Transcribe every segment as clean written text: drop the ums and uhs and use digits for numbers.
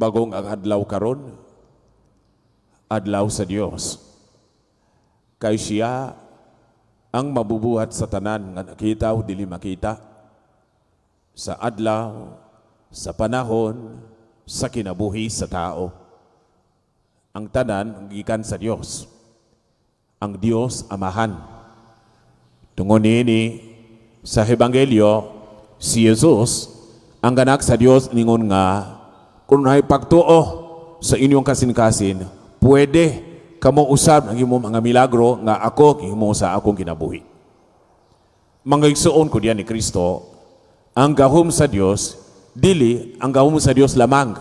bagong ang adlaw karon, adlaw sa Dios. Kay siya ang mabubuhat sa tanan nga nakita o dili makita, sa adlaw, sa panahon, sa kinabuhi sa tao. Ang tanan gikan sa Dios. Ang Dios Amahan. Tungon ini sa Ebanghelyo, si Jesus ang anak sa Dios ningon nga kung may pagtuo sa inyong kasin-kasin, pwede kamo usab ang imong mga milagro nga ako himo sa akong kinabuhi. Mangigsuon ko diyan ni Kristo, ang gahom sa Dios dili ang gahom sa Dios lamang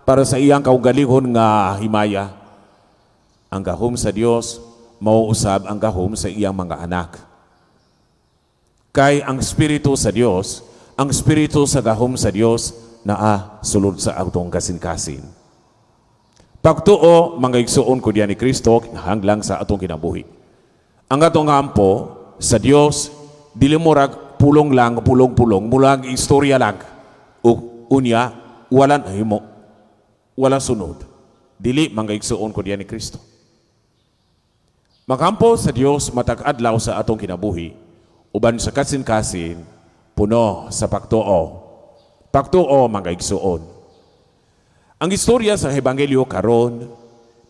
para sa iyang kaugalingon nga himaya. Ang gahom sa Dios mao usab ang gahom sa iyang mga anak. Kay ang Espiritu sa Dios, ang Espiritu sa gahom sa Dios naa sulod sa atong kasin-kasin. Pagtuo, mangigsuon ko diyan ni Kristo hanglang sa atong kinabuhi. Ang atong ampo sa Dios, dili murag pulong lang, pulong-pulong, mulang istorya lang. Unya, walang himo, walang sunod. Dili, mangigsuon ko diyan ni Kristo. Makampo sa Dios matag-adlaw sa atong kinabuhi, uban sa kasin-kasin, puno sa pagtuo. Pagtuo, mangigsuon. Ang istorya sa Ebanghelyo karon,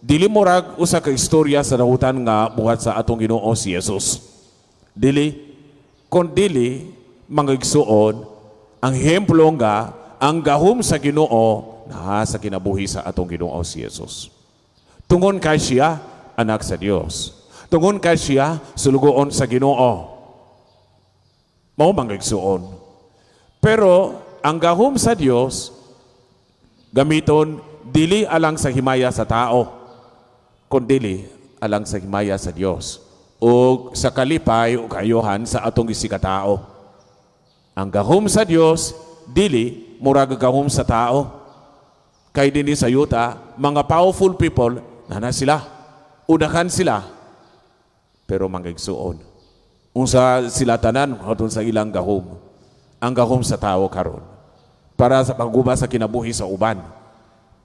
dili murag usa ka istorya sa nahutan nga buhat sa atong Ginoo si Jesus. Dili, kundili mangigsuon ang hemplo nga ang gahom sa Ginoo na sa kinabuhi sa atong Ginoo si Jesus. Tungon kay siya anak sa Dios. Tungon kay siya sulugoon sa Ginoo. Mao mangigsuon. Pero ang gahom sa Dios gamiton dili alang sa himaya sa tao, kundi alang sa himaya sa Dios o sa kalipay o kaayuhan sa atong gisikatao. Ang gahom sa Dios dili murag gahom sa tao. Kay dinhi sa yuta, mga powerful people na sila, udakan sila, pero mangigsuon. Unsa sila tanan hatun sa ilang gahom. Ang gahom sa tao karon para sa pagguba sa kinabuhi sa uban.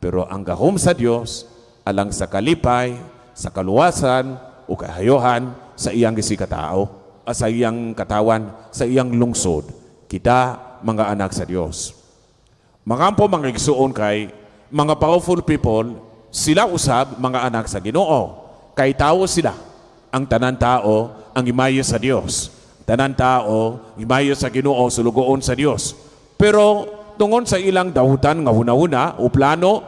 Pero ang gahom sa Dios alang sa kalipay, sa kaluwasan o kahayohan sa iyang gisikatao, sa iyang katawan, sa iyang lungsod. Kita mga anak sa Dios. Makampo mangigsuon kay mga powerful people, sila usab mga anak sa Ginoo. Kay tao sila. Ang tanan tao ang imahe sa Dios. Tanan tao imahe sa Ginoo sulugoon sa Dios. Pero tungon sa ilang dahutan nga hunahuna o plano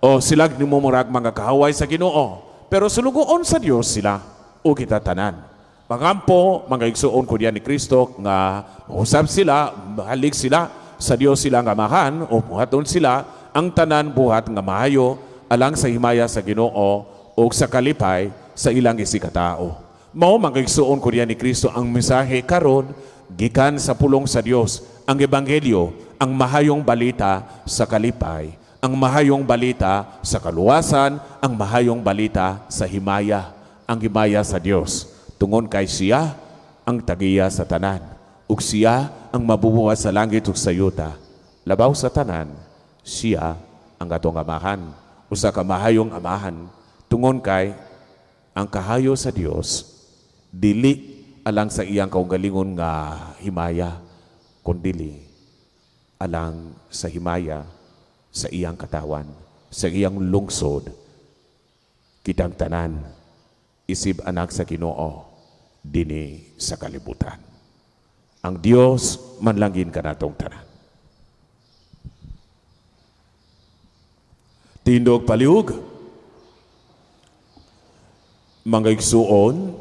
o sila nimumurag mga kahaway sa Ginoo. Pero sulugoon sa Dios sila o kita tanan. Magampo, mga igsuon ko diyan ni Kristo nga usab sila, halik sila sa Dios sila nga mahan o buhaton sila ang tanan buhat nga maayo alang sa himaya sa Ginoo o sa kalipay sa ilang isikatao. Mao mga igsuon ko diyan ni Kristo ang mensahe karon gikan sa pulong sa Dios, ang Ebanghelyo, ang mahayong balita sa kalipay, ang mahayong balita sa kaluwasan, ang mahayong balita sa himaya, ang himaya sa Dios. Tungon kay siya ang tagiya sa tanan, ug siya ang mabubuhat sa langit ug sa yuta. Labaw sa tanan, siya ang atong amahan, usa ka mahayong amahan. Tungon kay ang kahayo sa Dios dili alang sa iyang kaugalingon nga himaya, kundi alang sa himaya sa iyang katawan, sa iyang lungsod. Kitang tanan isib anak sa Ginoo dinhi sa kalibutan. Ang Dios manlangin kanatong tanan. Tindog paliug, mga igsuon,